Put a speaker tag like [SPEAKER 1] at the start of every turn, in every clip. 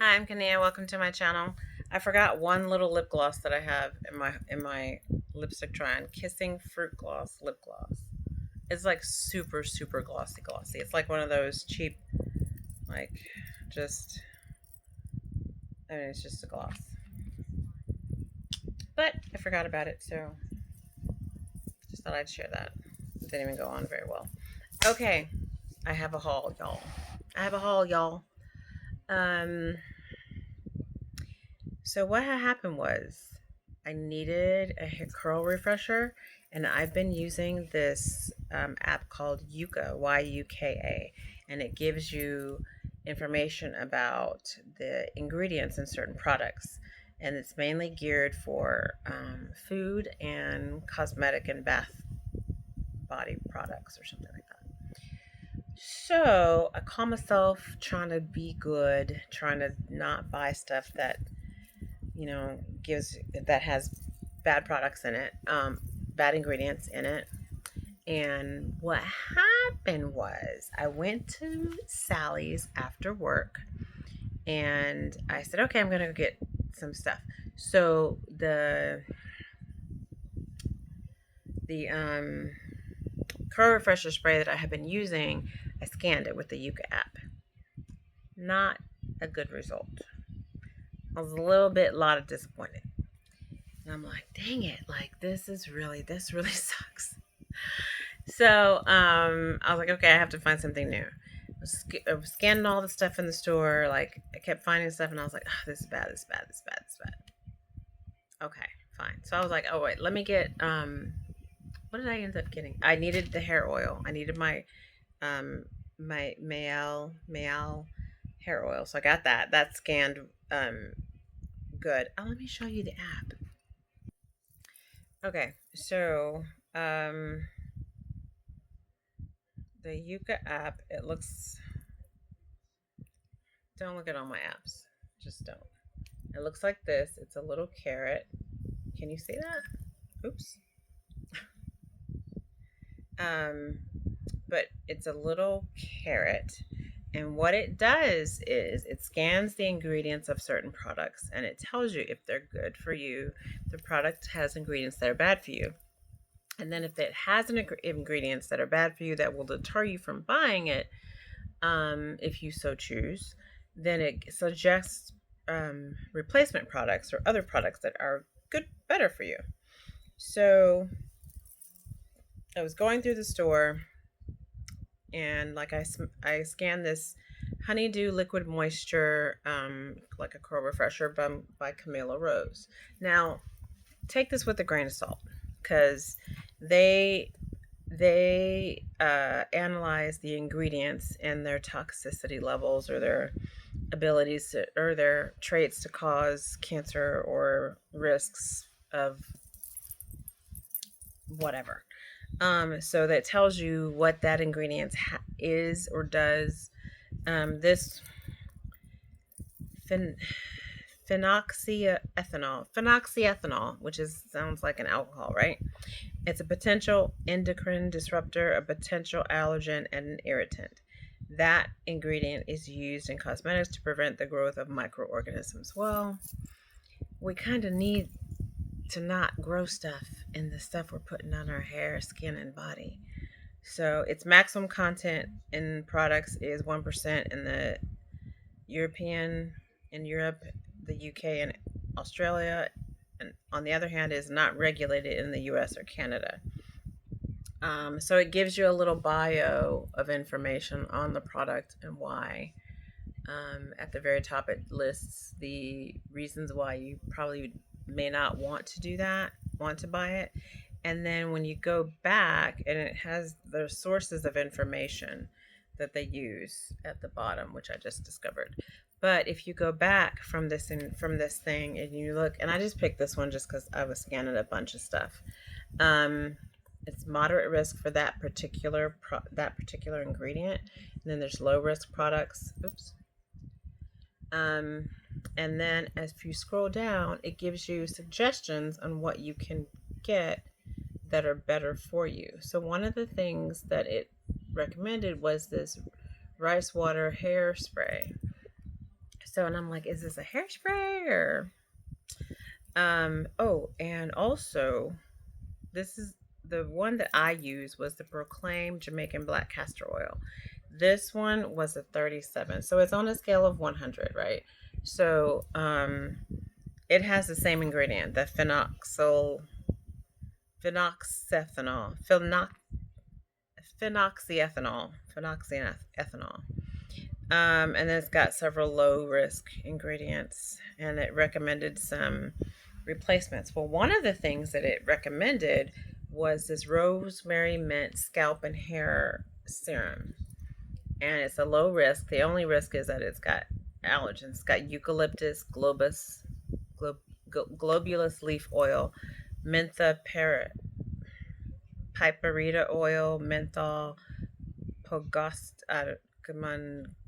[SPEAKER 1] Hi, I'm Kania. Welcome to my channel. I forgot one little lip gloss that I have in my lipstick try on. Kissing Fruit Gloss lip gloss. It's like super glossy. It's like one of those cheap, like just it's just a gloss. But I forgot about it, so just thought I'd share that. It didn't even go on very well. Okay, I have a haul, y'all. I have a haul, y'all. Um, So what had happened was I needed a hair curl refresher, and I've been using this app called Yuka, Yuka, and it gives you information about the ingredients in certain products, and it's mainly geared for food and cosmetic and bath body products or something like that. So I call myself trying to be good, trying to not buy stuff that gives that has bad products in it, bad ingredients in it. And what happened was I went to Sally's after work and I said, okay, I'm going to go get some stuff. So the curl refresher spray that I have been using, I scanned it with the Yuka app. Not a good result. I was a lot of disappointed. And I'm like, dang it, like this really sucks. So I was like, okay, I have to find something new. I was scanning all the stuff in the store. Like I kept finding stuff, and I was like, oh, this is bad, this is bad, this is bad, this is bad. Okay, fine. So I was like, oh wait, let me get what did I end up getting? I needed the hair oil. I needed um my Mayal hair oil. So I got that. That scanned good. Oh, let me show you the app. Okay, so the Yuka app, it looks, don't look at all my apps. Just don't. It looks like this. It's a little carrot. Can you see that? Oops. Um, but it's a little carrot. And what it does is it scans the ingredients of certain products and it tells you if they're good for you. The product has ingredients that are bad for you. And then if it has ingredients that are bad for you that will deter you from buying it, if you so choose, then it suggests replacement products or other products that are good, better for you. So I was going through the store and I scanned this honeydew liquid moisture, like a curl refresher by Camilla Rose. Now, take this with a grain of salt because they they analyze the ingredients and their toxicity levels or their abilities to, or their traits to cause cancer or risks of whatever. So that tells you what that ingredient is or does. This phen- phenoxyethanol, which is sounds like an alcohol, right? It's a potential endocrine disruptor, a potential allergen, and an irritant. That ingredient is used in cosmetics to prevent the growth of microorganisms. Well, we kind of need to not grow stuff in the stuff we're putting on our hair, skin, and body. So its maximum content in products is 1% in the European, in Europe, the UK, and Australia. And on the other hand, is not regulated in the US or Canada. So it gives you a little bio of information on the product and why. At the very top, it lists the reasons why you probably may not want to do that, want to buy it. And then when you go back, and it has the sources of information that they use at the bottom, which I just discovered. But if you go back from from this thing and you look, and I just picked this one just because I was scanning a bunch of stuff. Um, it's moderate risk for that particular ingredient, and then there's low risk products. Oops. Um, and then as you scroll down, it gives you suggestions on what you can get that are better for you. So one of the things that it recommended was this rice water hair spray. So, and I'm like, is this a hairspray or oh, and also this is the one that I used was the Proclaim Jamaican Black Castor Oil. This one was a 37. So it's on a scale of 100, right? So it has the same ingredient, the phenoxyethanol. And then it's got several low risk ingredients, and it recommended some replacements. Well, one of the things that it recommended was this rosemary mint scalp and hair serum, and it's a low risk. The only risk is that it's got allergens. It's got eucalyptus globulus leaf oil, mentha piperita oil, menthol, pogost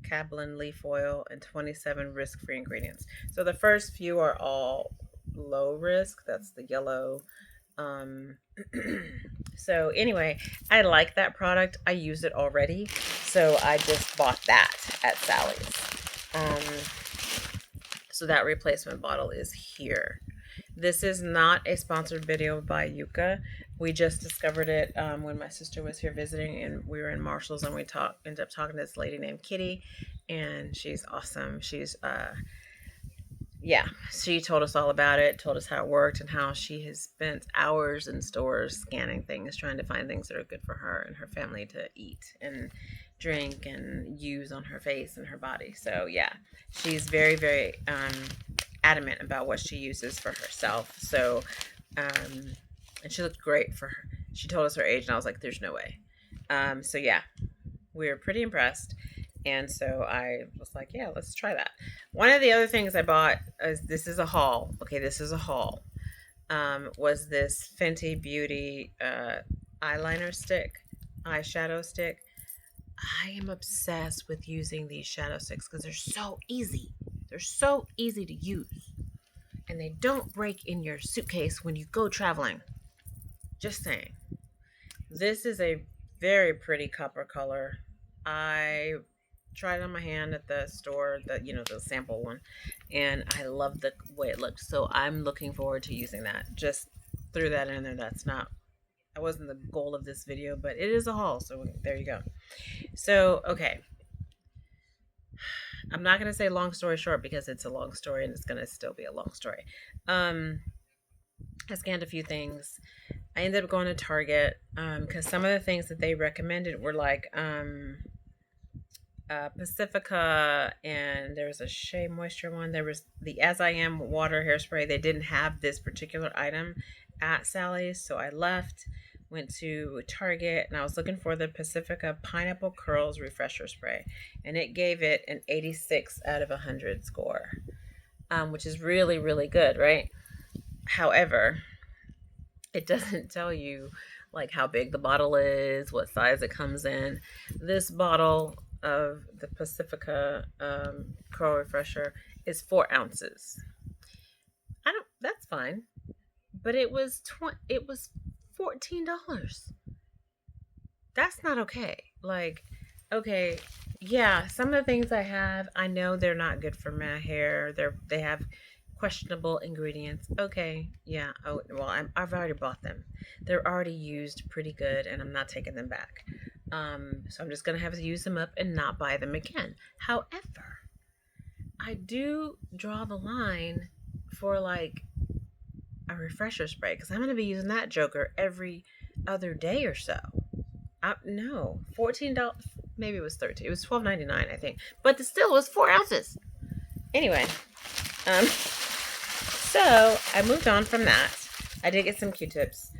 [SPEAKER 1] cablin leaf oil, and 27 risk-free ingredients. So the first few are all low risk. That's the yellow. Um, so anyway, I like that product. I use it already, so I just bought that at Sally's. So that replacement bottle is here. This is not a sponsored video by Yuka. We just discovered it when my sister was here visiting, and we were in Marshall's, and we ended up talking to this lady named Kitty, and she's awesome. She's yeah, she told us all about it, told us how it worked, and how she has spent hours in stores scanning things, trying to find things that are good for her and her family to eat and drink and use on her face and her body. So yeah, she's very, very adamant about what she uses for herself. So, and she looked great for her. She told us her age, and I was like, "There's no way." So yeah, we were pretty impressed. And so I was like, yeah, let's try that. One of the other things I bought is this is a haul. Okay, this is a haul. Was this Fenty Beauty eyeliner stick, eyeshadow stick. I am obsessed with using these shadow sticks because they're so easy. They're so easy to use. And they don't break in your suitcase when you go traveling. Just saying. This is a very pretty copper color. I tried it on my hand at the store, the sample one, and I love the way it looked. So I'm looking forward to using that. Just threw that in there. That wasn't the goal of this video, but it is a haul. So there you go. So, okay. I'm not going to say long story short because it's a long story and it's going to still be a long story. I scanned a few things. I ended up going to Target because some of the things that they recommended were like Pacifica, and there was a Shea Moisture one. There was the As I Am water hairspray. They didn't have this particular item at Sally's, so I left, went to Target, and I was looking for the Pacifica Pineapple Curls Refresher Spray, and it gave it an 86 out of 100 score, which is really, really good, right? However, it doesn't tell you like how big the bottle is, what size it comes in. This bottle of the Pacifica Curl Refresher is 4 ounces. That's fine, but it was $14. That's not okay. Like, okay, yeah, some of the things I know they're not good for my hair. They have questionable ingredients. Okay, yeah. Oh, well, I've already bought them. They're already used pretty good, and I'm not taking them back. So I'm just gonna have to use them up and not buy them again. However, I do draw the line for like a refresher spray because I'm gonna be using that joker every other day or so. No, $14. Maybe it was 13. It was $12.99, I think. But still, it was 4 ounces. Anyway, so I moved on from that. I did get some Q-tips.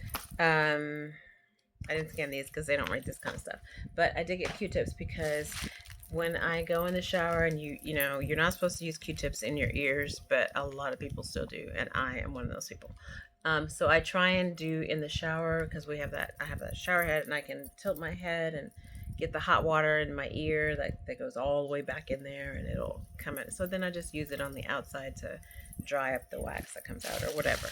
[SPEAKER 1] I didn't scan these because they don't write this kind of stuff. But I did get Q-tips because when I go in the shower and you're not supposed to use Q-tips in your ears, but a lot of people still do, and I am one of those people. So I try and do in the shower because I have that shower head, and I can tilt my head and get the hot water in my ear that goes all the way back in there, and it'll come in. So then I just use it on the outside to dry up the wax that comes out or whatever.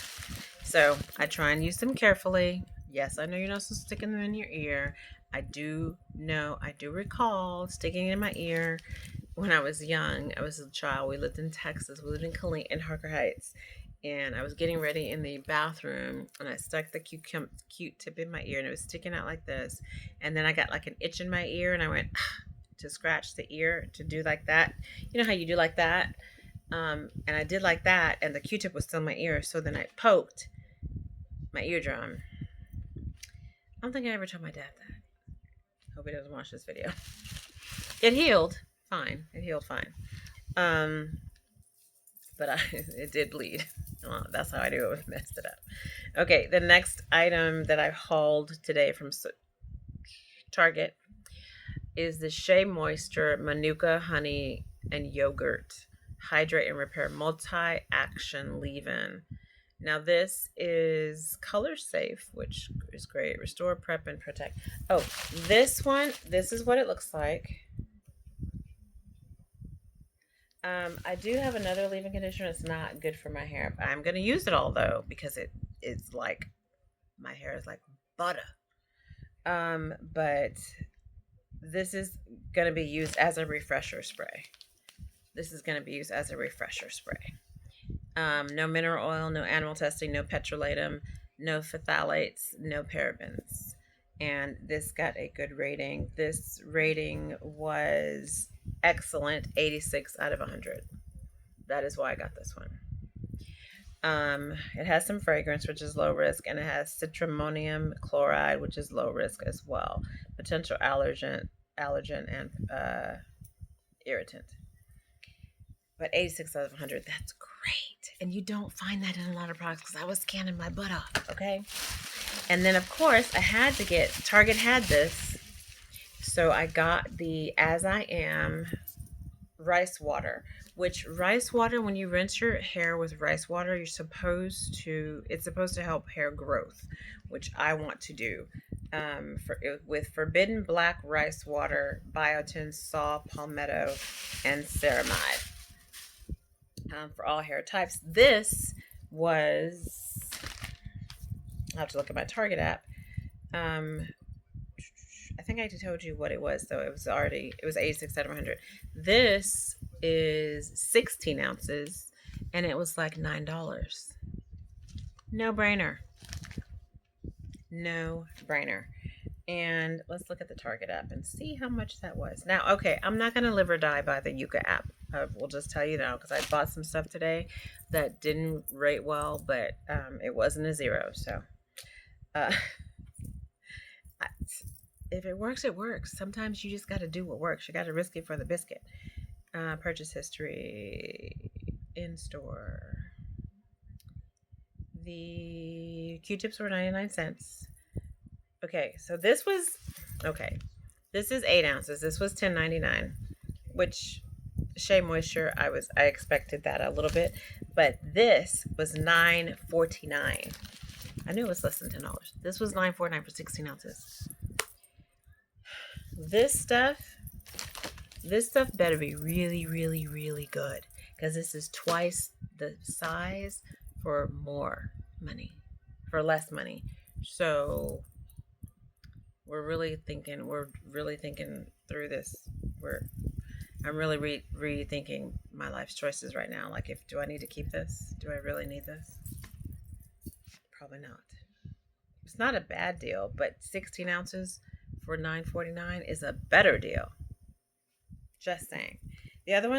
[SPEAKER 1] So I try and use them carefully. Yes, I know you're not supposed to stick them in your ear. I do recall sticking it in my ear when I was young, I was a child. We lived in Texas. We lived in in Harker Heights, and I was getting ready in the bathroom, and I stuck the Q-tip in my ear, and it was sticking out like this. And then I got like an itch in my ear, and I went to scratch the ear to do like that. You know how you do like that? And I did like that, and the Q-tip was still in my ear. So then I poked my eardrum. I don't think I ever told my dad that. Hope he doesn't watch this video. It healed fine. It healed fine. But it did bleed. Well, that's how I knew it messed it up. Okay, the next item that I hauled today from Target is the Shea Moisture Manuka Honey and Yogurt Hydrate and Repair Multi-Action Leave-In. Now this is color safe, which is great. Restore, prep, and protect. Oh, this one, this is what it looks like. I do have another leave-in conditioner. It's not good for my hair. I'm going to use it all though, because it's like, my hair is like butter. But this is going to be used as a refresher spray. This is going to be used as a refresher spray. No mineral oil, no animal testing, no petrolatum, no phthalates, no parabens. And this got a good rating. This rating was excellent, 86 out of 100. That is why I got this one. It has some fragrance, which is low risk, and it has citramonium chloride, which is low risk as well. Potential allergen and irritant. But 86 out of 100, that's great. And you don't find that in a lot of products because I was scanning my butt off, okay? And then, of course, I had to get, Target had this, so I got the As I Am rice water, which rice water, when you rinse your hair with rice water, it's supposed to help hair growth, which I want to do. With Forbidden Black Rice Water, Biotin, Saw, Palmetto, and Ceramide. For all hair types. This was, I'll have to look at my Target app. I think I told you what it was, so it was 86 out of 100. This is 16 ounces, and it was like $9. No brainer. No brainer. And let's look at the Target app and see how much that was. Now, okay, I'm not going to live or die by the Yucca app. I will just tell you now, because I bought some stuff today that didn't rate well, but it wasn't a 0. So if it works, it works. Sometimes you just got to do what works. You got to risk it for the biscuit. Purchase history, in store. The Q-tips were 99 cents. Okay, so this is 8 ounces. This was $10.99, which Shea Moisture, I expected that a little bit, but this was $9.49. I knew it was less than $10. This was $9.49 for 16 ounces. This stuff better be really, really, really good, because this is twice the size for less money. So we're really thinking through this. I'm really rethinking my life's choices right now. Like, do I need to keep this? Do I really need this? Probably not. It's not a bad deal, but 16 ounces for $9.49 is a better deal. Just saying. The other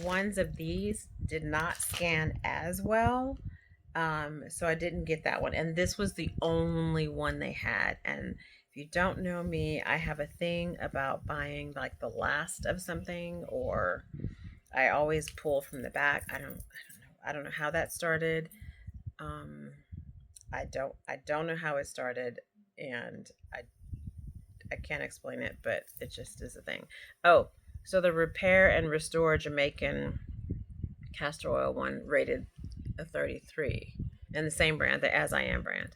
[SPEAKER 1] ones of these did not scan as well. So I didn't get that one. And this was the only one they had. And if you don't know me, I have a thing about buying like the last of something, or I always pull from the back. I don't know how that started. I don't know how it started, and I can't explain it, but it just is a thing. Oh, so the Repair and Restore Jamaican castor oil one rated a 33, and the same brand, the As I Am brand.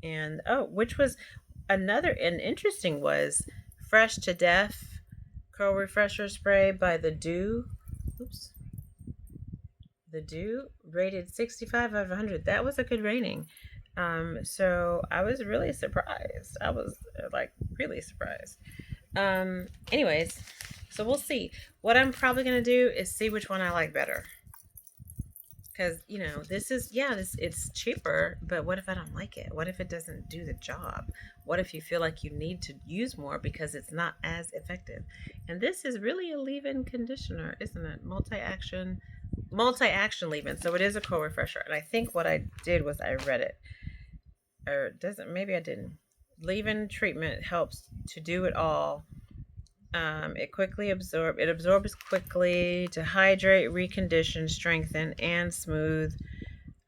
[SPEAKER 1] And which was another interesting was Fresh to Death Curl Refresher Spray by The Dew. The Dew rated 65 out of 100. That was a good rating. So I was really surprised. I was really surprised. Anyways, so we'll see. What I'm probably gonna do is see which one I like better. Because this is, yeah, this it's cheaper, but what if I don't like it? What if it doesn't do the job? What if you feel like you need to use more because it's not as effective? And this is really a leave-in conditioner, isn't it? Multi-action leave-in. So it is a cool refresher. And I think what I did was I read it, or doesn't, maybe I didn't. Leave-in treatment helps to do it all. It absorbs quickly to hydrate, recondition, strengthen, and smooth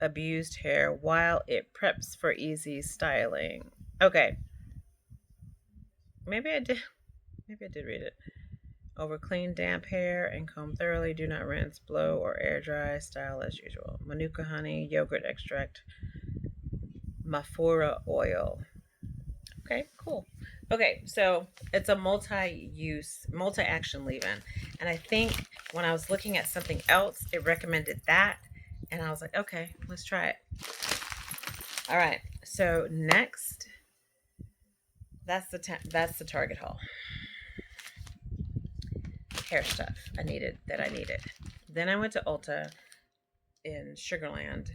[SPEAKER 1] abused hair while it preps for easy styling. Okay, maybe I did. Maybe I did read it. Over clean, damp hair and comb thoroughly. Do not rinse, blow, or air dry. Style as usual. Manuka honey, yogurt extract, Mafura oil. Okay, cool. Okay, so it's a multi-use, multi-action leave-in. And I think when I was looking at something else, it recommended that. And I was like, okay, let's try it. All right, so next, that's the Target haul. Hair stuff I needed. Then I went to Ulta in Sugarland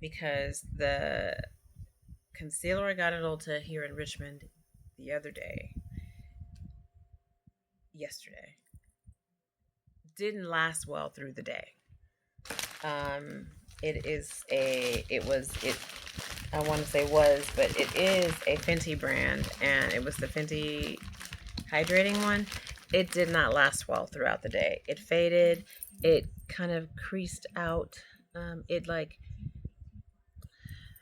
[SPEAKER 1] because the concealer I got at Ulta here in Richmond the other day, yesterday, didn't last well through the day. I want to say was, but it is a Fenty brand, and it was the Fenty hydrating one. It did not last well throughout the day. It faded. It kind of creased out. It like,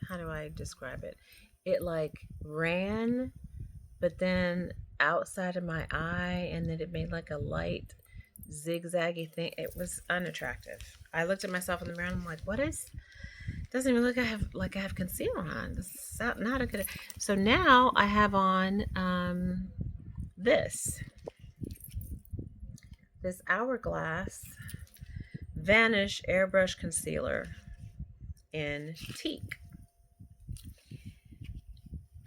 [SPEAKER 1] how do I describe it? It like ran, but then outside of my eye, and then it made like a light zigzaggy thing. It was unattractive. I looked at myself in the mirror and I'm like, what is? Doesn't even look like I have concealer on. This is not a good. So now I have on this Hourglass Vanish Airbrush Concealer in Teak.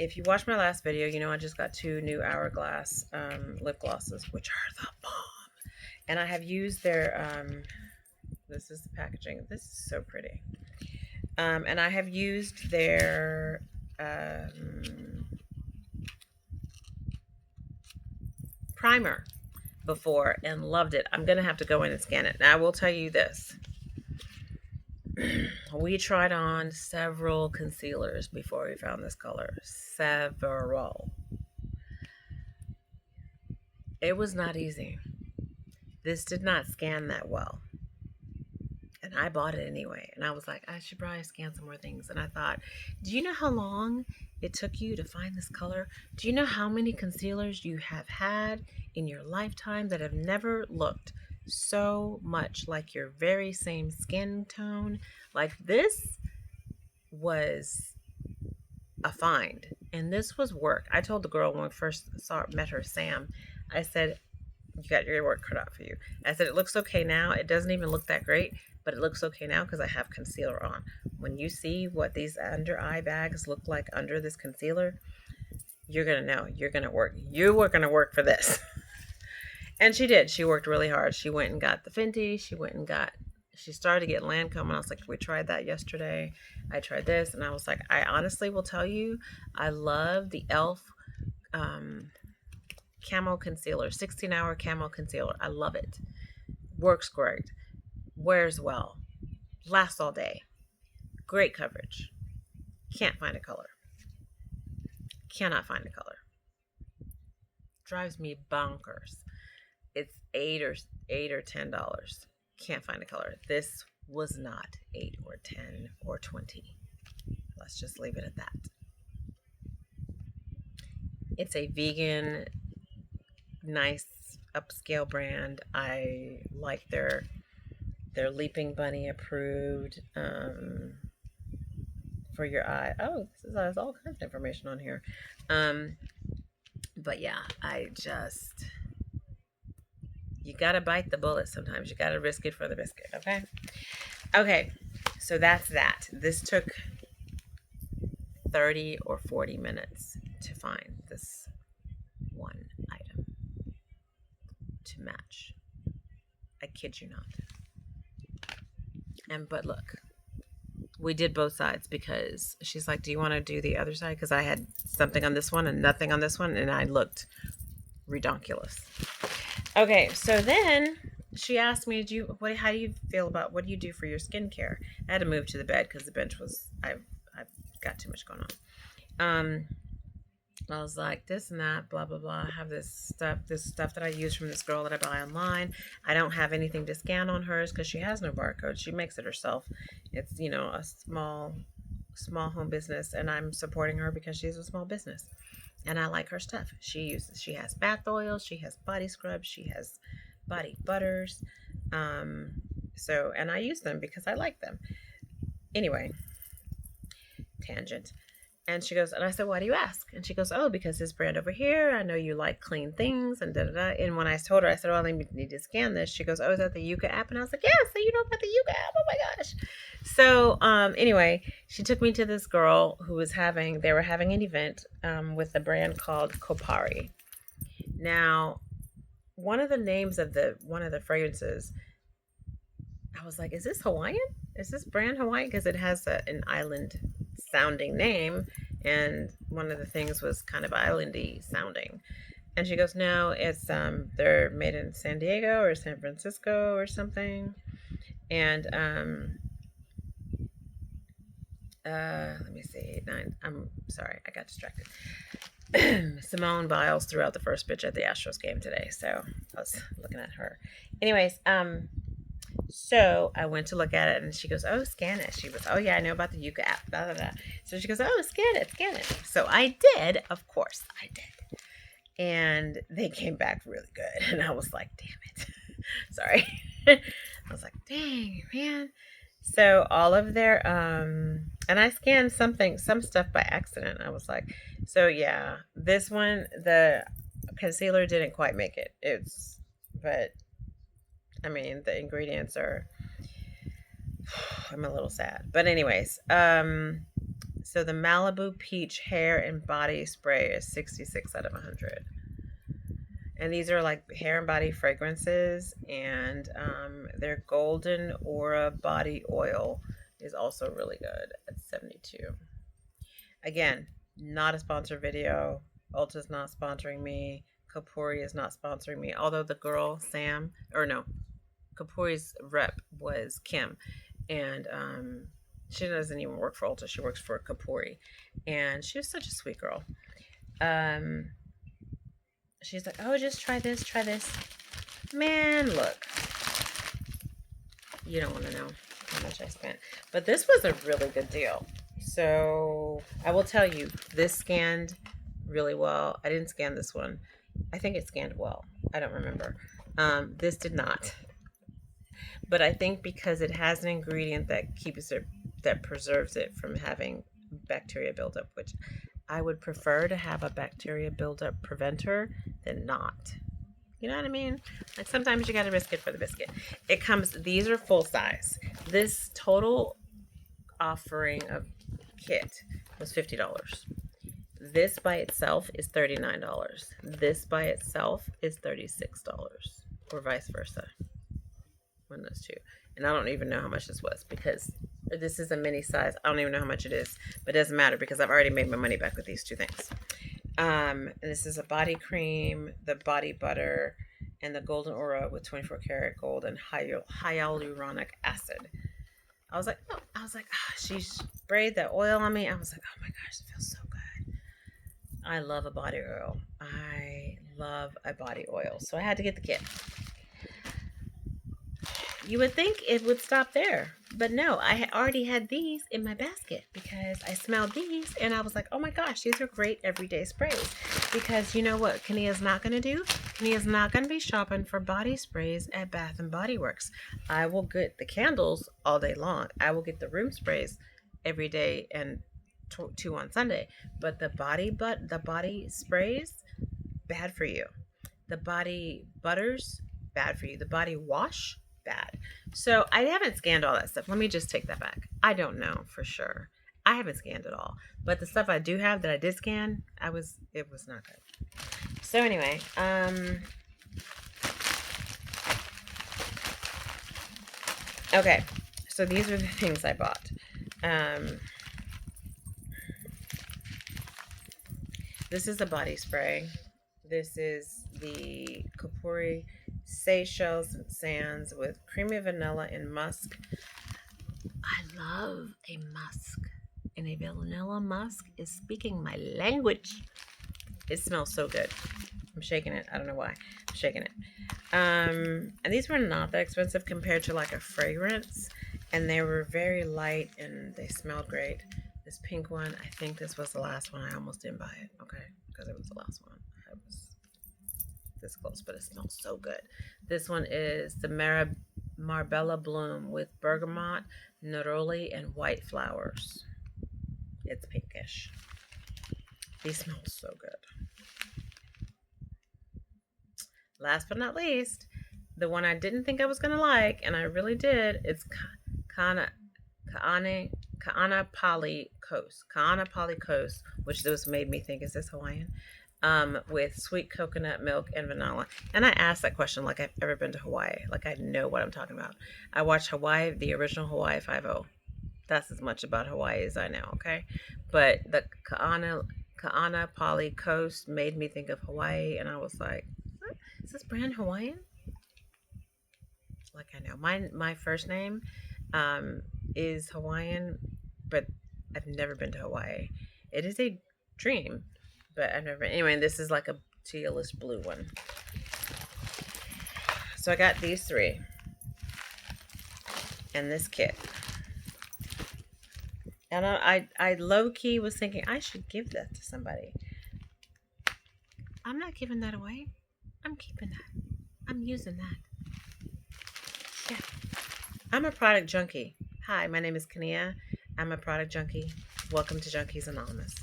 [SPEAKER 1] If you watched my last video, you know I just got 2 new Hourglass lip glosses, which are the bomb. And I have used their, this is the packaging. This is so pretty. And I have used their primer before and loved it. I'm going to have to go in and scan it. Now, I will tell you this. We tried on several concealers before we found this color. Several. It was not easy. This did not scan that well. And I bought it anyway. And I was like, I should probably scan some more things. And I thought, do you know how long it took you to find this color? Do you know how many concealers you have had in your lifetime that have never looked so much like your very same skin tone? Like, this was a find. And this was work. I told the girl when we first met her, Sam, I said, you got your work cut out for you. I said, it looks okay now. It doesn't even look that great, but it looks okay now because I have concealer on. When you see what these under eye bags look like under this concealer, you're going to know. You're going to work. You were going to work for this. And she did. She worked really hard. She went and got the Fenty. She started to get Lancome, and I was like, we tried that yesterday. I tried this, and I was like, I honestly will tell you, I love the e.l.f. Camo concealer, 16-hour camo concealer. I love it. Works great. Wears well. Lasts all day. Great coverage. Can't find a color. Cannot find a color. Drives me bonkers. It's $8 or $10. Can't find a color. This was not 8 or 10 or 20. Let's just leave it at that. It's a vegan, nice upscale brand. I like their Leaping Bunny approved for your eye. Oh, this has all kinds of information on here. But yeah, you gotta bite the bullet sometimes. You gotta risk it for the biscuit. Okay, so that's that. This took 30 or 40 minutes to find this one item. match. I kid you not. But look, we did both sides because she's like, do you want to do the other side? Because I had something on this one and nothing on this one, and I looked redonkulous. Okay, so then she asked me, how do you feel about, what do you do for your skincare? I had to move to the bed because the bench was, I've got too much going on. I was like, this and that, blah, blah, blah. I have this stuff that I use from this girl that I buy online. I don't have anything to scan on hers because she has no barcode. She makes it herself. It's, a small home business, and I'm supporting her because she's a small business. And I like her stuff. She has bath oils, she has body scrubs, she has body butters. And I use them because I like them. Anyway, tangent. And she goes, and I said, why do you ask? And she goes, oh, because this brand over here, I know you like clean things and da-da-da. And when I told her, I said, well, I need to scan this. She goes, oh, is that the Yuka app? And I was like, yeah, so you know about the Yuka app? Oh my gosh. So anyway, she took me to this girl who was they were having an event with a brand called Kopari. Now, one of the names of one of the fragrances, I was like, is this Hawaiian? Is this brand Hawaiian? Because it has an island sounding name, and one of the things was kind of islandy sounding. And she goes, no, it's they're made in San Diego or San Francisco or something. And let me see, 9. I'm sorry, I got distracted. Simone Biles threw out the first pitch at the Astros game today, so I was looking at her. Anyways, so I went to look at it, and she goes, oh, scan it. She was, oh yeah, I know about the Yuka app, blah, blah, blah. So she goes, oh, scan it. So I did, of course I did. And they came back really good. And I was like, damn it. Sorry. I was like, dang, man. So all of their, and I scanned some stuff by accident. I was like, so yeah, this one, the concealer didn't quite make it. But I mean, the ingredients are, I'm a little sad. But anyways, so the Malibu Peach Hair and Body Spray is 66 out of 100. And these are like hair and body fragrances. And their Golden Aura Body Oil is also really good at 72. Again, not a sponsored video. Ulta's not sponsoring me. Kapuri is not sponsoring me. Although the girl, Kapuri's rep was Kim. And she doesn't even work for Ulta. She works for Kapuri. And she was such a sweet girl. She's like, oh, just try this. Man, look. You don't want to know how much I spent. But this was a really good deal. So I will tell you, this scanned really well. I didn't scan this one. I think it scanned well. I don't remember. This did not. But I think because it has an ingredient that preserves it from having bacteria buildup, which I would prefer to have a bacteria buildup preventer than not. You know what I mean? Like sometimes you got to risk it for the biscuit. These are full size. This total offering of kit was $50. This by itself is $39. This by itself is $36, or vice versa. One of those two. And I don't even know how much this was because this is a mini size. I don't even know how much it is, but it doesn't matter because I've already made my money back with these two things. This is a body cream, the body butter, and the Golden Aura with 24 karat gold and hyaluronic acid. I was like, she sprayed that oil on me. I was like, oh my gosh, it feels so good. I love a body oil. So I had to get the kit. You would think it would stop there, but no, I already had these in my basket because I smelled these and I was like, oh my gosh, these are great everyday sprays. Because you know what Kania's not going to do? Kania's not going to be shopping for body sprays at Bath and Body Works. I will get the candles all day long. I will get the room sprays every day and two on Sunday. But the body sprays, bad for you. The body butters, bad for you. The body wash, bad. So I haven't scanned all that stuff. Let me just take that back. I don't know for sure. I haven't scanned it all. But the stuff I do have that I did scan, it was not good. So anyway, Okay, so these are the things I bought. Um, this is a body spray. This is the Kapuri Seychelles and Sands with creamy vanilla and musk. I love a musk. And a vanilla musk is speaking my language. It smells so good. I'm shaking it. I don't know why. I'm shaking it. And these were not that expensive compared to like a fragrance. And they were very light and they smelled great. This pink one, I think this was the last one. I almost didn't buy it. Okay. Because it was the last one. I was this close, but it smells so good. This one is the Marbella Bloom with bergamot, neroli, and white flowers. It's pinkish. These smell so good. Last but not least, the one I didn't think I was gonna like, and I really did. It's Kana Kaane Pali Coast. Kaana Pali Coast, which this made me think, is this Hawaiian? With sweet coconut milk and vanilla. And I asked that question like I've ever been to Hawaii. Like I know what I'm talking about. I watched Hawaii, the original Hawaii 5 That's as much about Hawaii as I know, okay? But the Kaana Pali Coast made me think of Hawaii, and I was like, is this brand Hawaiian? Like I know. My first name is Hawaiian, but I've never been to Hawaii. It is a dream, but I've never been. Anyway, this is like a tealish blue one. So I got these three and this kit. And I low key was thinking I should give that to somebody. I'm not giving that away. I'm keeping that. I'm using that. Yeah. I'm a product junkie. Hi, my name is Kania. I'm a product junkie. Welcome to Junkies Anonymous.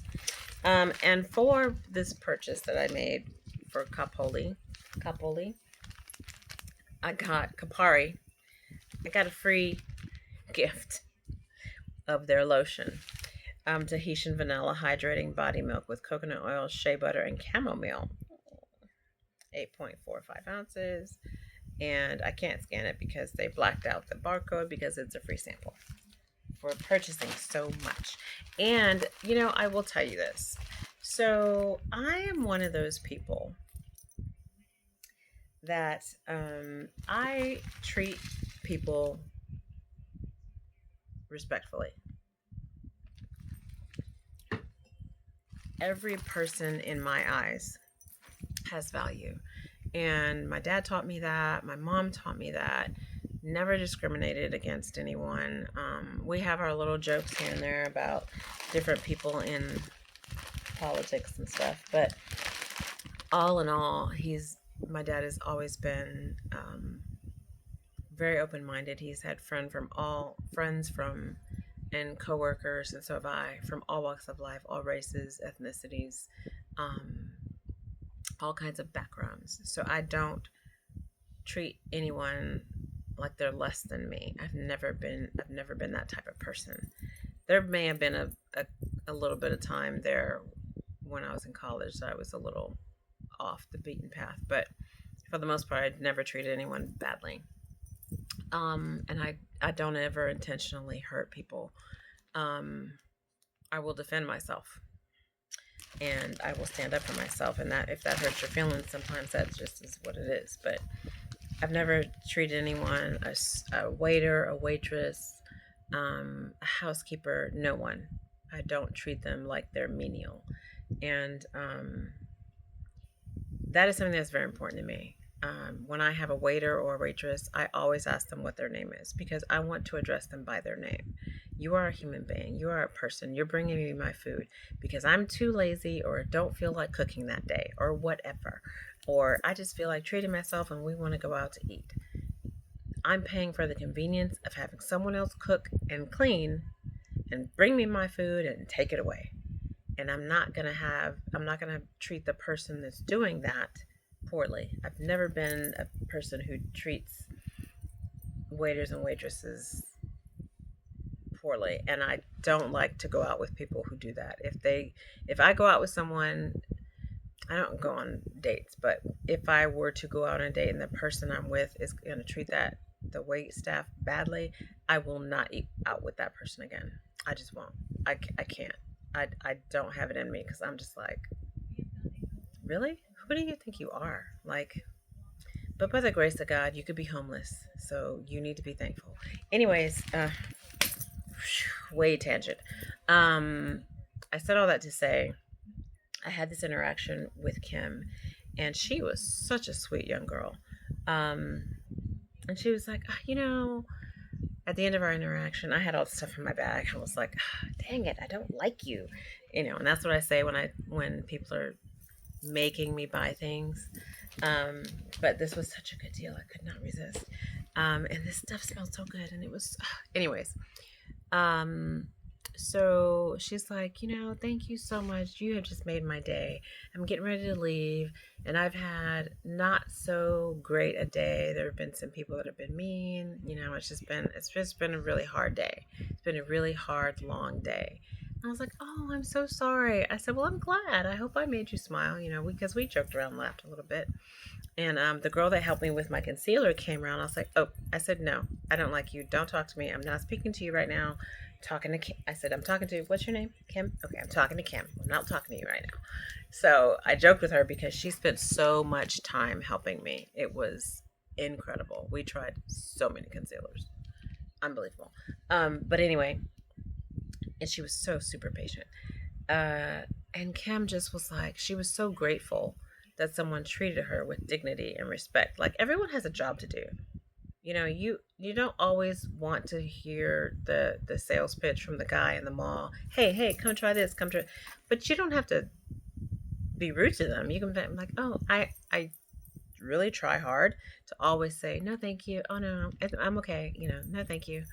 [SPEAKER 1] And for this purchase that I made for Kapoli, I got Kapari. I got a free gift of their lotion. Tahitian vanilla hydrating body milk with coconut oil, shea butter, and chamomile. 8.45 ounces. And I can't scan it because they blacked out the barcode because it's a free sample for purchasing so much. And, I will tell you this. So I am one of those people that I treat people respectfully. Every person in my eyes has value. And my dad taught me that. My mom taught me that. Never discriminated against anyone. We have our little jokes here and there about different people in politics and stuff. But all in all, my dad has always been very open-minded. He's had friends from and coworkers, and so have I, from all walks of life, all races, ethnicities, um, all kinds of backgrounds. So I don't treat anyone like they're less than me. I've never been that type of person. There may have been a little bit of time there when I was in college that I was a little off the beaten path, but for the most part, I'd never treated anyone badly. And I don't ever intentionally hurt people. Um, I will defend myself and I will stand up for myself. And that if that hurts your feelings, sometimes that just is what it is. But I've never treated anyone, a waiter, a waitress, a housekeeper, no one. I don't treat them like they're menial. And that is something that's very important to me. When I have a waiter or a waitress, I always ask them what their name is because I want to address them by their name. You are a human being. You are a person. You're bringing me my food because I'm too lazy or don't feel like cooking that day or whatever. Or I just feel like treating myself and we want to go out to eat. I'm paying for the convenience of having someone else cook and clean and bring me my food and take it away. And I'm not going to treat the person that's doing that poorly. I've never been a person who treats waiters and waitresses poorly, and I don't like to go out with people who do that. If I go out with someone, I don't go on dates, but if I were to go out on a date and the person I'm with is going to treat that the wait staff badly, I will not eat out with that person again. I just won't. I can't. I don't have it in me because I'm just like, really? Who do you think you are? Like, but by the grace of God, you could be homeless. So you need to be thankful. Anyways, way tangent. Um, I said all that to say I had this interaction with Kim, and she was such a sweet young girl. Um, and she was like, "Ah, at the end of our interaction, I had all the stuff in my bag. I was like, ah, dang it, I don't like you. And that's what I say when people are making me buy things. Um, but this was such a good deal. I could not resist. And this stuff smelled so good. And it was, anyways. Um, so she's like, thank you so much. You have just made my day. I'm getting ready to leave. And I've had not so great a day. There have been some people that have been mean. It's just been a really hard day. It's been a really hard, long day. I was like, oh, I'm so sorry. I said, well, I'm glad. I hope I made you smile, because we joked around and laughed a little bit. And the girl that helped me with my concealer came around. I was like, oh, I said, no, I don't like you. Don't talk to me. I'm not speaking to you right now. Talking to Kim. I said, I'm talking to, what's your name? Kim? Okay, I'm talking to Kim. I'm not talking to you right now. So I joked with her because she spent so much time helping me. It was incredible. We tried so many concealers. Unbelievable. But anyway, and she was so super patient. Uh, and Kim just was like, she was so grateful that someone treated her with dignity and respect. Like everyone has a job to do. You don't always want to hear the sales pitch from the guy in the mall. Hey, come try this, come try. But you don't have to be rude to them. You can be like, oh, I really try hard to always say no, thank you. Oh no, I'm okay. No, thank you.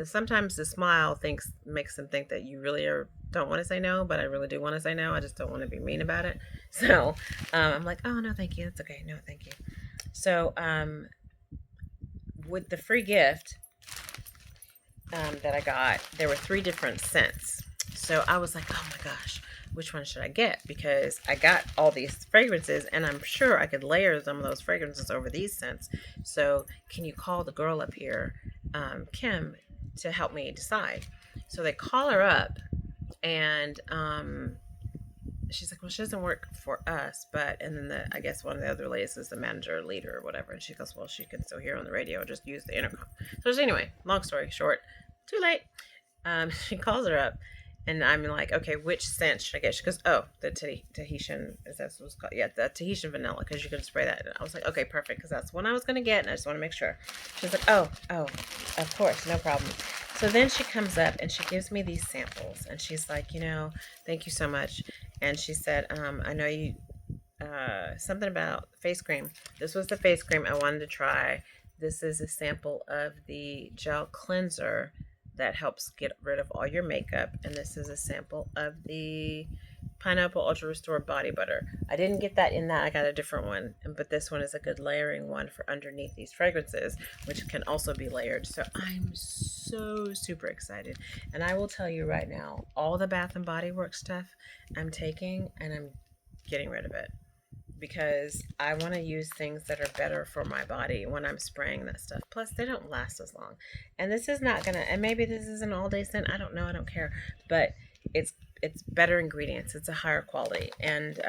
[SPEAKER 1] Sometimes the smile makes them think that you really don't want to say no, but I really do want to say no. I just don't want to be mean about it. So I'm like, oh no, thank you. It's okay. No, thank you. So with the free gift that I got, there were 3 different scents. So I was like, oh my gosh, which one should I get? Because I got all these fragrances and I'm sure I could layer some of those fragrances over these scents. So can you call the girl up here, Kim, to help me decide? So they call her up and she's like, well, she doesn't work for us, but, and then I guess one of the other ladies is the manager or leader or whatever. And she goes, well, she can still hear on the radio, just use the intercom. So anyway, long story short, too late. She calls her up and I'm like, okay, which scent should I get? She goes, oh, the Tahitian, is that what it's called? Yeah, the Tahitian vanilla, because you can spray that. And I was like, okay, perfect, because that's one I was going to get, and I just want to make sure. She's like, oh, of course, no problem. So then she comes up and she gives me these samples, and she's like, thank you so much. And she said, I know you, something about face cream. This was the face cream I wanted to try. This is a sample of the gel cleanser that helps get rid of all your makeup. And this is a sample of the Pineapple Ultra Restore Body Butter. I didn't get that in that. I got a different one. But this one is a good layering one for underneath these fragrances, which can also be layered. So I'm so super excited. And I will tell you right now, all the Bath and Body Works stuff I'm taking and I'm getting rid of it. Because I want to use things that are better for my body when I'm spraying that stuff. Plus, they don't last as long. And this is not going to, and maybe this is an all-day scent. I don't know. I don't care. But it's better ingredients. It's a higher quality. And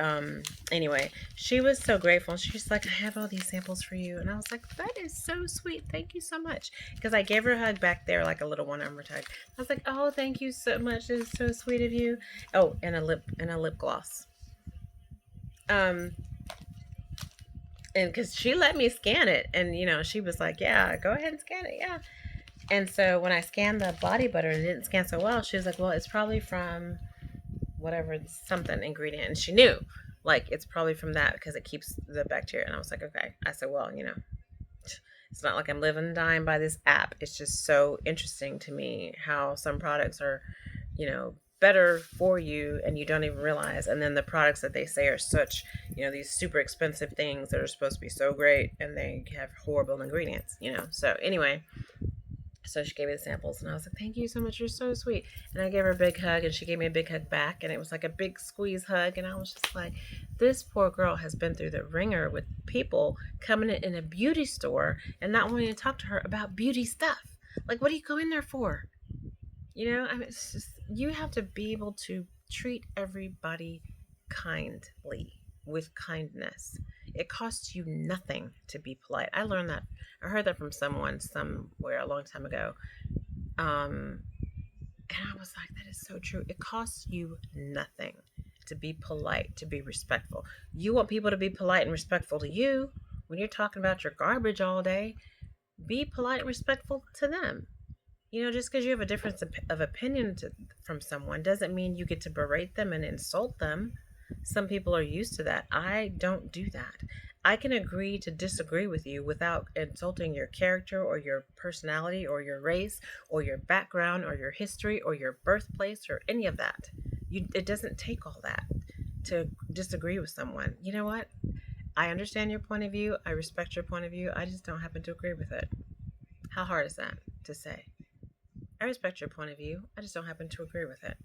[SPEAKER 1] anyway, she was so grateful. She's like, I have all these samples for you. And I was like, that is so sweet. Thank you so much. Because I gave her a hug back there, like a little one-arm hug. I was like, oh, thank you so much. It is so sweet of you. Oh, and a lip gloss. And because she let me scan it, and she was like, yeah, go ahead and scan it, yeah. And so when I scanned the body butter and it didn't scan so well, she was like, well, it's probably from whatever, something ingredient. And she knew, like, it's probably from that because it keeps the bacteria. And I was like, okay. I said, well, it's not like I'm living and dying by this app. It's just so interesting to me how some products are, better for you and you don't even realize. And then the products that they say are such, these super expensive things that are supposed to be so great and they have horrible ingredients. So anyway, So she gave me the samples, and I was like, "Thank you so much. You're so sweet." And I gave her a big hug, and she gave me a big hug back, and it was like a big squeeze hug. And I was just like, "This poor girl has been through the ringer with people coming in a beauty store and not wanting to talk to her about beauty stuff. Like, what do you go in there for? You know, I mean, it's just you have to be able to treat everybody kindly with kindness. It costs you nothing to be polite. I learned that. I heard that from someone somewhere a long time ago. Um, and I was like, that is so true. It costs you nothing to be polite, to be respectful. You want people to be polite and respectful to you when you're talking about your garbage all day. Be polite and respectful to them. You know, just because you have a difference of opinion from someone doesn't mean you get to berate them and insult them. Some people are used to that. I don't do that. I can agree to disagree with you without insulting your character or your personality or your race or your background or your history or your birthplace or any of that. It doesn't take all that to disagree with someone. You know what? I understand your point of view. I respect your point of view. I just don't happen to agree with it. How hard is that to say? I respect your point of view. I just don't happen to agree with it.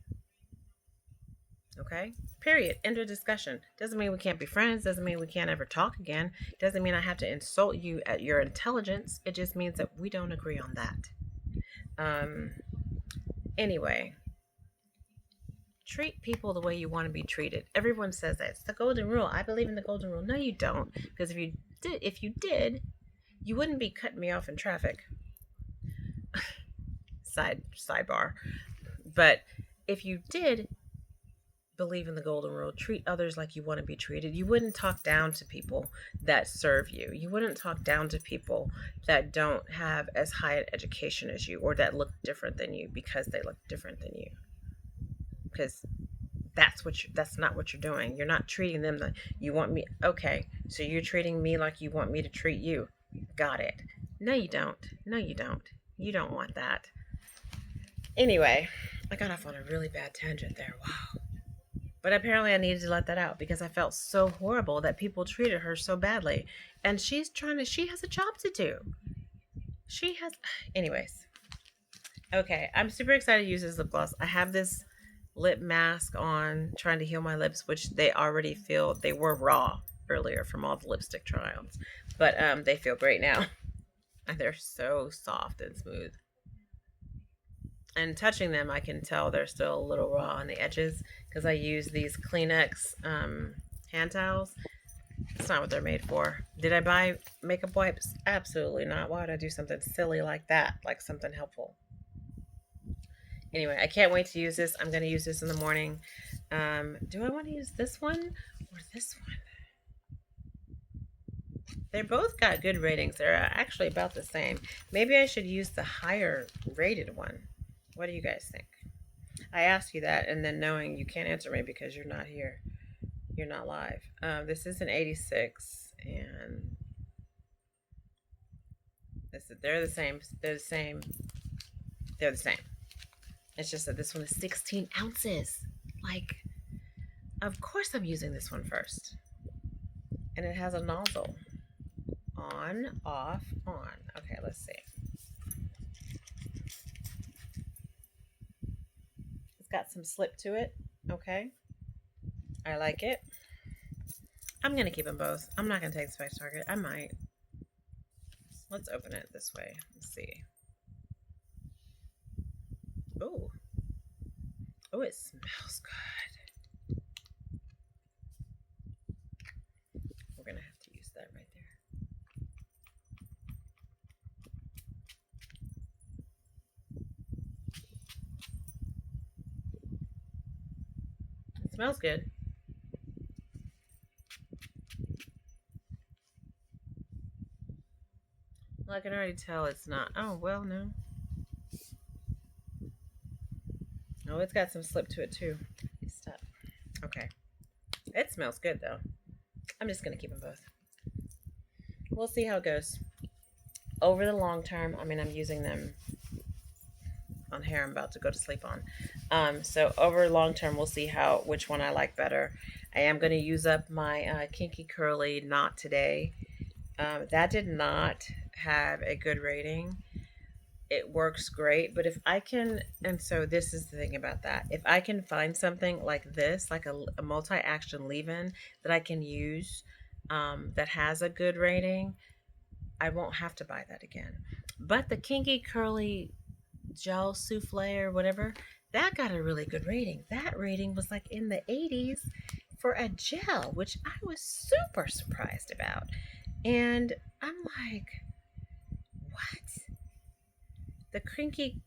[SPEAKER 1] Okay? Period. End of discussion. Doesn't mean we can't be friends. Doesn't mean we can't ever talk again. Doesn't mean I have to insult you at your intelligence. It just means that we don't agree on that. Um, anyway, treat people the way you want to be treated. Everyone says that. It's the golden rule. I believe in the golden rule. No, you don't. Because if you did, you wouldn't be cutting me off in traffic. Sidebar. But if you did believe in the golden rule, treat others like you want to be treated. You wouldn't talk down to people that serve you. You wouldn't talk down to people that don't have as high an education as you or that look different than you because they look different than you. Because that's not what you're doing. You're not treating them like you want me. Okay, so you're treating me like you want me to treat you. Got it. No, you don't. No, you don't. You don't want that. Anyway, I got off on a really bad tangent there. Wow. But apparently I needed to let that out because I felt so horrible that people treated her so badly. And she has a job to do. She has, anyways. Okay, I'm super excited to use this lip gloss. I have this lip mask on, trying to heal my lips, which they already feel, they were raw earlier from all the lipstick trials. But they feel great now. And they're so soft and smooth. And touching them, I can tell they're still a little raw on the edges because I use these Kleenex hand towels. It's not what they're made for. Did I buy makeup wipes? Absolutely not. Why would I do something silly like that? Like something helpful. Anyway, I can't wait to use this. I'm going to use this in the morning. Do I want to use this one or this one? They both got good ratings. They're actually about the same. Maybe I should use the higher rated one. What do you guys think? I asked you that, and then knowing you can't answer me because you're not here, you're not live. This is an 86, and they're the same. They're the same. They're the same. It's just that this one is 16 ounces. Like, of course I'm using this one first, and it has a nozzle. On, off, on. Okay, let's see. Got some slip to it. Okay. I like it. I'm going to keep them both. I'm not going to take this back to Target. I might. Let's open it this way. Let's see. Oh. Oh, it smells good. We're going to have to use that right there. It smells good. Well, I can already tell it's not. Oh, well, no. Oh, it's got some slip to it, too. Stop. Okay. It smells good, though. I'm just going to keep them both. We'll see how it goes. Over the long term, I mean, I'm using them on hair I'm about to go to sleep on. So over long term, we'll see which one I like better. I am going to use up my Kinky Curly Knot today. That did not have a good rating. it works great. But if I can, and so this is the thing about that, if I can find something like this, like a multi-action leave-in that I can use, that has a good rating, I won't have to buy that again. But the kinky curly gel souffle or whatever, that got a really good rating. That rating was like in the 80s for a gel, which I was super surprised about. And I'm like, what? The kinky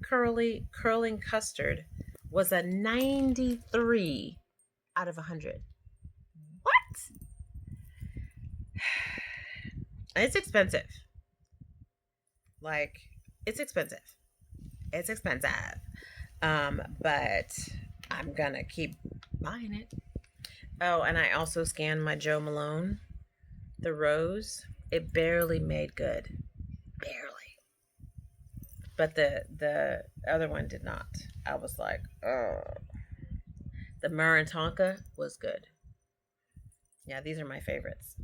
[SPEAKER 1] curly curling custard was a 93 out of 100. What? It's expensive. Like, it's expensive. It's expensive. But I'm gonna keep buying it. Oh, and I also scanned my Joe Malone, the rose. It barely made good. Barely. But the other one did not. I was like, oh. The Murray Tonka was good. Yeah, these are my favorites.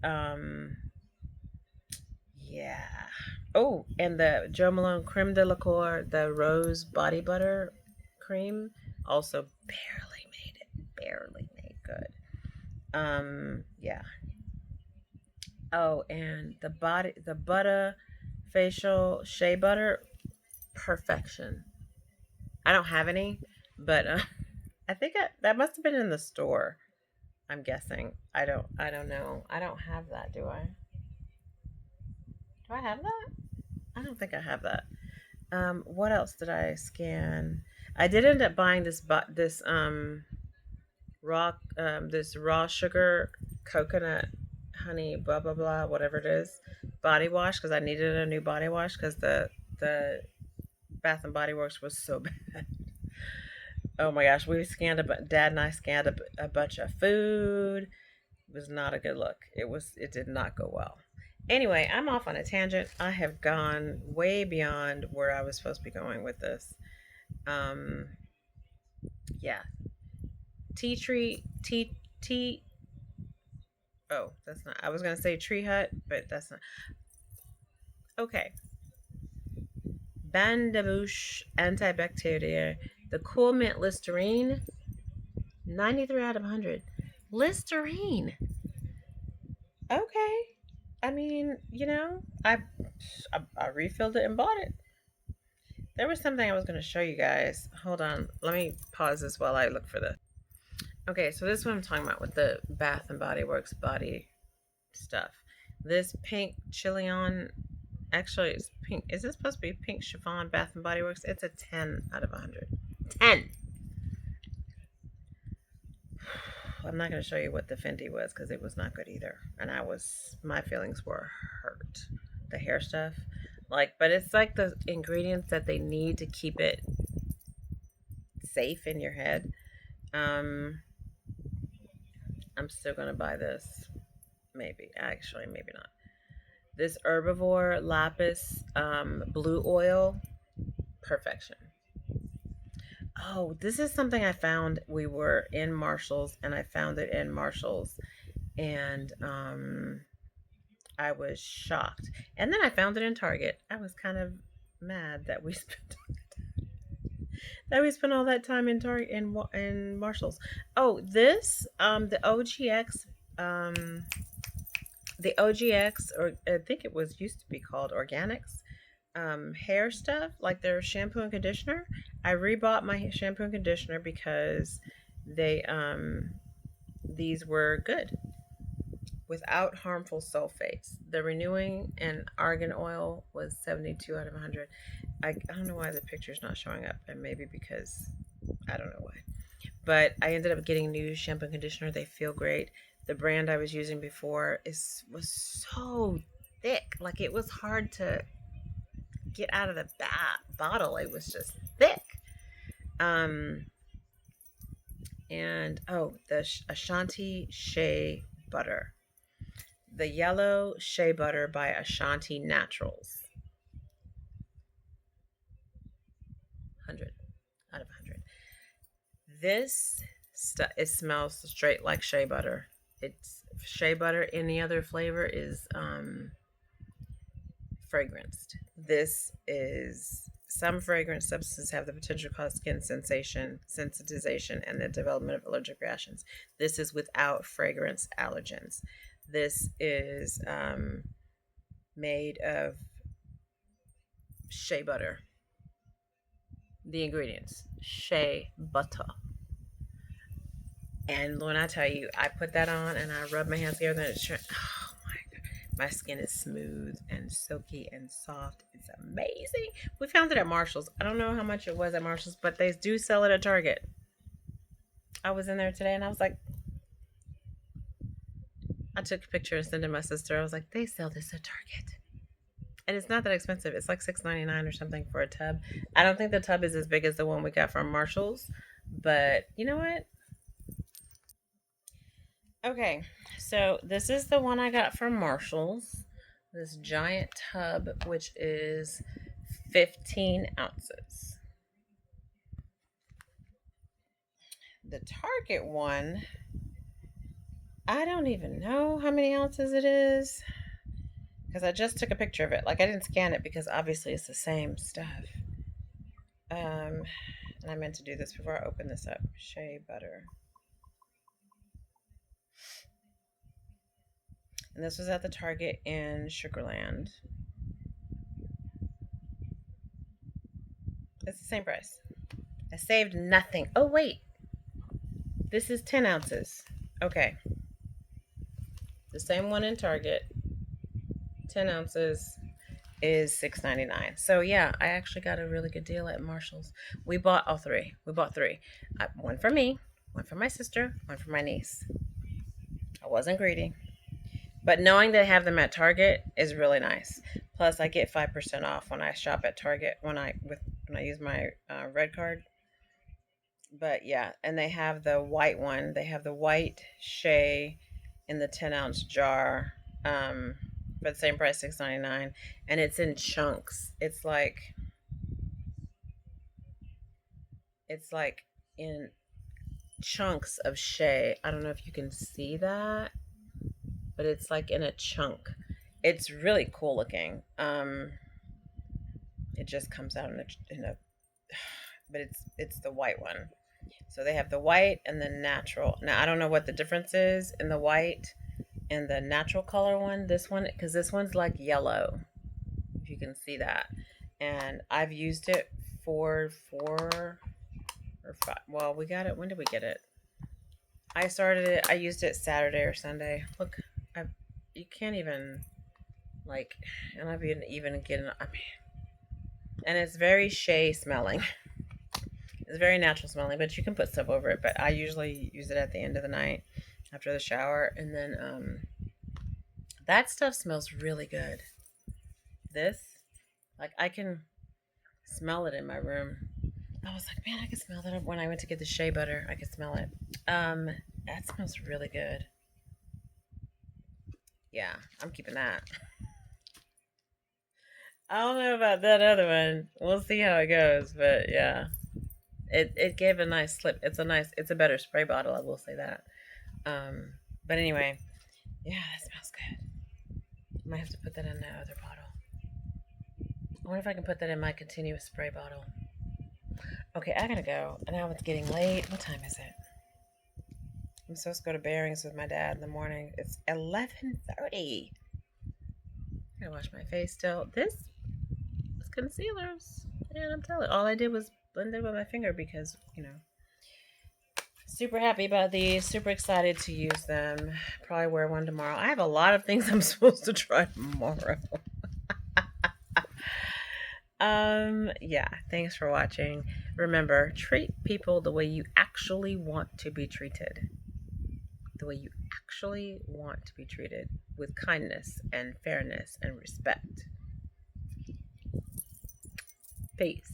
[SPEAKER 1] Yeah. Oh, and the Joe Malone Creme de la Cour, the rose body butter cream, also barely made it. Barely made good. Yeah. Oh, and the butter facial shea butter, perfection. I don't have any, but I think that must have been in the store. I'm guessing. I don't know. I don't have that, do I? Do I have that? I don't think I have that. What else did I scan? I did end up buying this raw sugar coconut honey blah blah blah whatever it is body wash because I needed a new body wash because the Bath and Body Works was so bad. Oh my gosh, Dad and I scanned a bunch of food. It was not a good look. It did not go well. Anyway, I'm off on a tangent. I have gone way beyond where I was supposed to be going with this. Um, yeah, tea tree, tea. Oh, that's not. I was gonna say tree hut, but that's not. Okay, Bandabouche antibacterial. The Cool Mint Listerine, 93 out of 100. Listerine. Okay. I mean, I refilled it and bought it. There was something I was going to show you guys. Hold on. Let me pause this while I look for this. Okay, so this is what I'm talking about with the Bath and Body Works body stuff. This pink Chilion, actually, it's pink. Is this supposed to be pink chiffon Bath and Body Works? It's a 10 out of 100. 10. I'm not going to show you what the Fenty was because it was not good either. And my feelings were hurt. The hair stuff. But it's like the ingredients that they need to keep it safe in your head. I'm still going to buy this. Maybe. Actually, maybe not. This Herbivore Lapis Blue Oil. Perfection. Oh, this is something I found. We were in Marshall's, and I found it in Marshall's, and I was shocked. And then I found it in Target. I was kind of mad that we spent all that time in Target in Marshall's. Oh, this the OGX or I think it was used to be called Organics hair stuff, like their shampoo and conditioner. I rebought my shampoo and conditioner because these were good without harmful sulfates. The renewing and argan oil was 72 out of 100. I don't know why the picture's not showing up, and maybe because I don't know why. But I ended up getting new shampoo and conditioner. They feel great. The brand I was using before was so thick, like it was hard to get out of the bottle. It was just thick. And the Ashanti Shea Butter. The Yellow Shea Butter by Ashanti Naturals. 100 out of 100. This stuff, it smells straight like shea butter. It's shea butter. Any other flavor is fragranced. This is some fragrance substances have the potential to cause skin sensation, sensitization, and the development of allergic reactions. This is without fragrance allergens. This is made of shea butter. The ingredients: shea butter. And when I tell you, I put that on and I rub my hands together, and it's oh my god, my skin is smooth and silky and soft. It's amazing. We found it at Marshall's. I don't know how much it was at Marshall's, but they do sell it at Target. I was in there today and I was like, I took a picture and sent it to my sister. I was like, they sell this at Target. And it's not that expensive. It's like $6.99 or something for a tub. I don't think the tub is as big as the one we got from Marshall's, but you know what? Okay, so this is the one I got from Marshall's. This giant tub, which is 15 ounces. The Target one, I don't even know how many ounces it is because I just took a picture of it. Like, I didn't scan it because obviously it's the same stuff. And I meant to do this before I open this up. Shea butter. And this was at the Target in Sugarland. It's the same price. I saved nothing. Oh, wait. This is 10 ounces. Okay. The same one in Target. 10 ounces is $6.99. So yeah, I actually got a really good deal at Marshall's. We bought all three. We bought three. One for me, one for my sister, one for my niece. I wasn't greedy. But knowing they have them at Target is really nice. Plus, I get 5% off when I shop at Target when I use my red card. But yeah, and they have the white one. They have the white shea in the 10-ounce jar, for the same price, $6.99, and it's in chunks. It's like in chunks of shea. I don't know if you can see that, but it's like in a chunk. It's really cool looking. It just comes out in a but it's the white one. So they have the white and the natural. Now I don't know what the difference is in the white and the natural color one. This one, because this one's like yellow, if you can see that. And I've used it for 4 or 5. Well, we got it. When did we get it? I started it. I used it Saturday or Sunday. Look, you can't even like, and I've even getting. I mean, and it's very shea smelling. It's very natural smelling, but you can put stuff over it. But I usually use it at the end of the night after the shower, and then that stuff smells really good. This, like, I can smell it in my room. I was like, man, I can smell that when I went to get the shea butter. I could smell it. That smells really good. Yeah, I'm keeping that. I don't know about that other one. We'll see how it goes, but yeah. It gave a nice slip. It's a better spray bottle, I will say that. But anyway, yeah, that smells good. I might have to put that in that other bottle. I wonder if I can put that in my continuous spray bottle. Okay, I gotta go. And now it's getting late. What time is it? I'm supposed to go to Bearings with my dad in the morning. It's 11:30. I gotta wash my face still. This is concealers. And I'm telling all I did was blend it with my finger because, super happy about these. Super excited to use them. Probably wear one tomorrow. I have a lot of things I'm supposed to try tomorrow. Yeah, thanks for watching. Remember, treat people the way you actually want to be treated. The way you actually want to be treated, with kindness and fairness and respect. Peace.